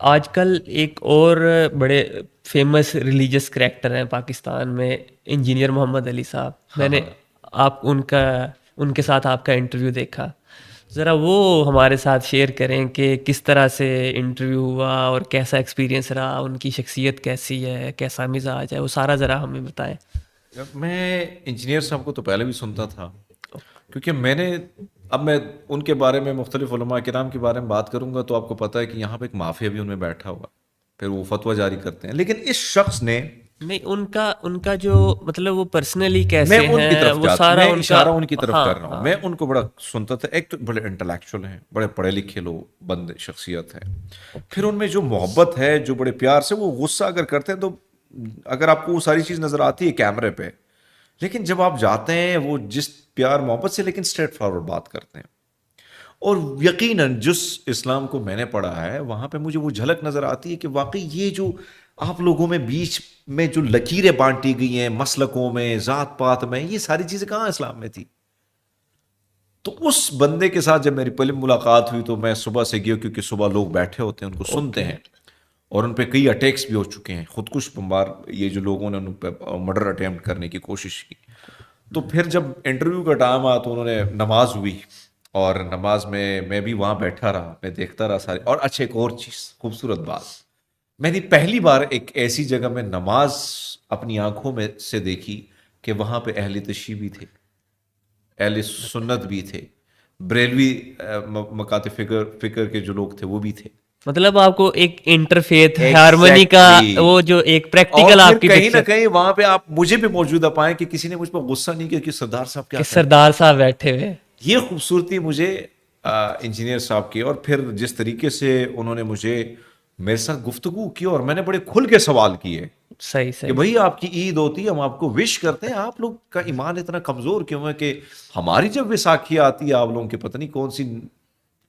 آج کل ایک اور بڑے فیمس ریلیجس کریکٹر ہیں پاکستان میں، انجینئر محمد علی صاحب. ہاں میں نے ہاں. آپ ان کے ساتھ آپ کا انٹرویو دیکھا. ذرا وہ ہمارے ساتھ شیئر کریں کہ کس طرح سے انٹرویو ہوا اور کیسا ایکسپیرینس رہا، ان کی شخصیت کیسی ہے، کیسا مزاج ہے، وہ سارا ذرا ہمیں بتائیں. میں انجینئر صاحب کو تو پہلے بھی سنتا تھا، کیونکہ میں ان کے بارے میں مختلف علماء کرام کے بارے میں بات کروں گا تو آپ کو پتہ ہے کہ یہاں پہ ایک مافیا بھی ان میں بیٹھا ہوا، پھر وہ فتویٰ جاری کرتے ہیں. لیکن اس شخص نے، نہیں، ان کا جو مطلب وہ پرسنلی میں کیسے ان کی ہیں طرف وہ سارا میں ان کا. اشارہ ان کی طرف ہاں کر رہا ہوں. ہاں. میں ان کو بڑا سنتا تھا. ایک تو بڑے انٹلیکچوئل ہیں، بڑے پڑھے لکھے لوگ، بندے، شخصیت ہے. پھر اوکے. ان میں جو محبت ہے، جو بڑے پیار سے وہ غصہ اگر کرتے ہیں تو اگر آپ کو وہ ساری چیز نظر آتی ہے کیمرے پہ، لیکن جب آپ جاتے ہیں وہ جس پیار محبت سے لیکن اسٹریٹ فارورڈ بات کرتے ہیں. اور یقیناً جس اسلام کو میں نے پڑھا ہے وہاں پہ مجھے وہ جھلک نظر آتی ہے کہ واقعی یہ جو آپ لوگوں میں بیچ میں جو لکیریں بانٹی گئی ہیں مسلکوں میں، ذات پات میں، یہ ساری چیزیں کہاں اسلام میں تھی. تو اس بندے کے ساتھ جب میری پہلی ملاقات ہوئی تو میں صبح سے گیا، کیونکہ صبح لوگ بیٹھے ہوتے ہیں ان کو سنتے اوکے. ہیں، اور ان پہ کئی اٹیکس بھی ہو چکے ہیں، خودکش بمبار، یہ جو لوگوں نے ان پہ مرڈر اٹیمپٹ کرنے کی کوشش کی. تو پھر جب انٹرویو کا ٹائم آیا تو انہوں نے نماز ہوئی، اور نماز میں بھی وہاں بیٹھا رہا، میں دیکھتا رہا سارے. اور اچھا، ایک اور چیز، خوبصورت بات، میں نے پہلی بار ایک ایسی جگہ میں نماز اپنی آنکھوں میں سے دیکھی کہ وہاں پہ اہل تشیع بھی تھے، اہل سنت بھی تھے، بریلوی مکاتب فکر کے جو لوگ تھے وہ بھی تھے. مطلب آپ کو ایک انٹرفیتھ ہارمونی کا ایگزیکٹلی. وہ جو ایک اور پریکٹیکل پھر آپ کی کہیں نہ پکچر کہیں وہاں پہ آپ مجھے بھی موجودہ پائیں کہ کسی نے مجھ پر غصہ نہیں کیا کہ سردار صاحب کہ کیا کر رہے ہیں. سردار صاحب بیٹھے ہوئے. یہ خوبصورتی مجھے انجینئر صاحب کی، اور پھر جس طریقے سے انہوں نے میرے ساتھ گفتگو کی اور میں نے بڑے کھل کے سوال کیے صحیح کہ صحیح. بھائی آپ کی عید ہوتی ہے، ہم آپ کو وش کرتے ہیں، آپ لوگ کا ایمان اتنا کمزور کیوں ہے کہ ہماری جب ویساکھی آتی ہے آپ لوگوں کی پتہ نہیں کون سی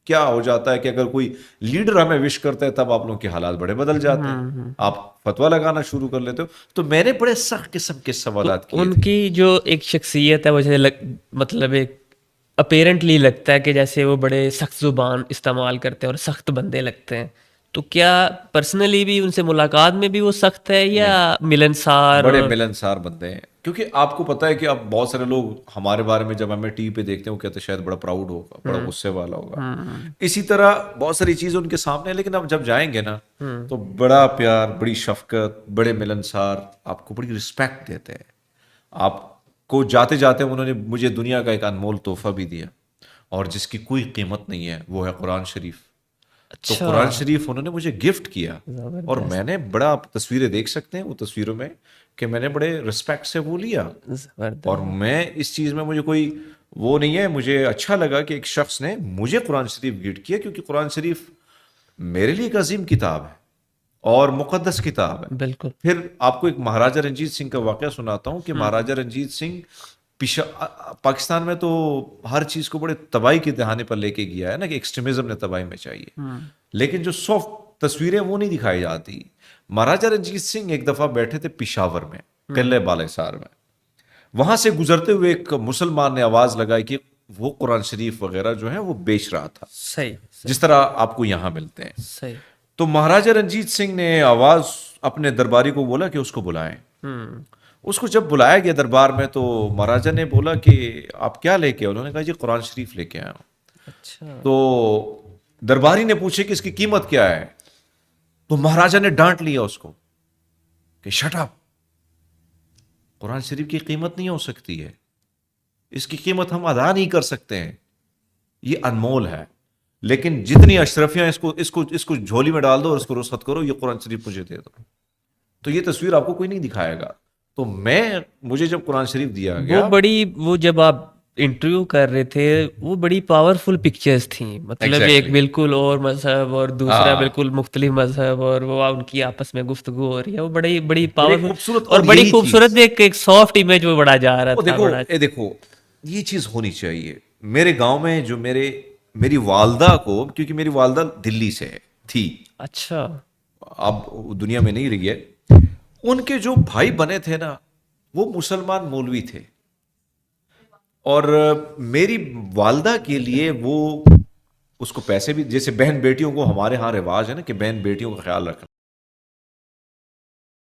کیا ہو جاتا ہے کہ اگر کوئی لیڈر ہمیں وش کرتا ہے تب آپ لوگوں کے حالات بڑے بدل جاتے ہیں، آپ فتویٰ لگانا شروع کر لیتے ہو. تو میں نے بڑے سخت قسم کے تو سوالات کیے ان تھے. کی جو ایک شخصیت ہے وہ مطلب ایک اپیرنٹلی لگتا ہے کہ جیسے وہ بڑے سخت زبان استعمال کرتے ہیں اور سخت بندے لگتے ہیں. تو کیا پرسنلی بھی ان سے ملاقات میں بھی وہ سخت ہے یا نہیں، ملنسار بڑے اور. ملنسار بندے ہیں. کیونکہ آپ کو پتہ ہے کہ اب بہت سارے لوگ ہمارے بارے میں جب ہمیں ٹی وی پہ دیکھتے ہیں وہ کہتے ہیں شاید بڑا پراؤڈ ہوگا، بڑا غصے والا ہوگا. اسی طرح بہت ساری چیزیں ان کے سامنے ہیں، لیکن اب جب جائیں گے نا تو بڑا پیار، بڑی شفقت، بڑے ملنسار، آپ کو بڑی رسپیکٹ دیتے ہیں. آپ کو جاتے جاتے انہوں نے مجھے دنیا کا ایک انمول تحفہ بھی دیا، اور جس کی کوئی قیمت نہیں ہے، وہ ہے قرآن شریف. تو اچھا. قرآن شریف انہوں نے مجھے گفٹ کیا، اور میں زبردست. نے بڑا، آپ تصویریں دیکھ سکتے ہیں وہ تصویروں میں، کہ میں نے بڑے رسپیکٹ سے وہ لیا. اور زبردست. میں اس چیز میں مجھے کوئی وہ نہیں ہے، مجھے اچھا لگا کہ ایک شخص نے مجھے قرآن شریف گفٹ کیا، کیونکہ قرآن شریف میرے لیے ایک عظیم کتاب ہے اور مقدس کتاب ہے. بالکل. پھر آپ کو ایک مہاراجہ رنجیت سنگھ کا واقعہ سناتا ہوں کہ مہاراجہ رنجیت سنگھ پاکستان میں تو ہر چیز کو بڑے تباہی کے دہانے پر لے کے گیا ہے نا، کہ ایکسٹریمزم نے تباہی میں چاہیے، لیکن جو سافٹ تصویریں وہ نہیں دکھائی جاتی. مہاراجہ رنجیت سنگھ ایک دفعہ بیٹھے تھے پشاور میں، قلعہ بالے سار میں. وہاں سے گزرتے ہوئے ایک مسلمان نے آواز لگائی کہ وہ قرآن شریف وغیرہ جو ہے وہ بیچ رہا تھا، صحیح جس صحیح طرح آپ کو یہاں ملتے ہیں. صحیح. تو مہاراجہ رنجیت سنگھ نے آواز اپنے درباری کو بولا کہ اس کو بلائیں. اس کو جب بلایا گیا دربار میں تو مہاراجہ نے بولا کہ آپ کیا لے کے؟ انہوں نے کہا جی قرآن شریف لے کے آیا ہوں. اچھا. تو درباری نے پوچھے کہ اس کی قیمت کیا ہے؟ تو مہاراجہ نے ڈانٹ لیا اس کو کہ شٹ اپ، قرآن شریف کی قیمت نہیں ہو سکتی ہے، اس کی قیمت ہم ادا نہیں کر سکتے ہیں، یہ انمول ہے. لیکن جتنی اشرفیاں اس کو جھولی میں ڈال دو اور اس کو رخصت کرو، یہ قرآن شریف مجھے دے دو. تو یہ تصویر آپ کو کوئی نہیں دکھائے گا. تو مجھے جب قرآن شریف دیا گیا، وہ جب آپ انٹرویو کر رہے تھے وہ بڑی پاورفل پکچرز تھیں، مطلب ایک ایگزیکٹلی، بالکل اور مذہب اور دوسرا ہاں، بالکل مختلف مذہب، اور وہ ان کی آپس میں گفتگو ہو رہی ہے، وہ بڑی بڑی بڑے پاورفل خوبصورت. اور اور بڑی یہی خوبصورت، چیز، ایک سافٹ امیج وہ بڑا جا رہا وہ تھا دیکھو، بڑا. دیکھو یہ چیز ہونی چاہیے. میرے گاؤں میں جو میری والدہ کو، کیونکہ میری والدہ دلی سے تھی، اچھا. اب دنیا میں نہیں رہی ہے، ان کے جو بھائی بنے تھے نا وہ مسلمان مولوی تھے، اور میری والدہ کے لیے وہ اس کو پیسے بھی، جیسے بہن بیٹیوں کو ہمارے ہاں رواج ہے نا کہ بہن بیٹیوں کا خیال رکھنا،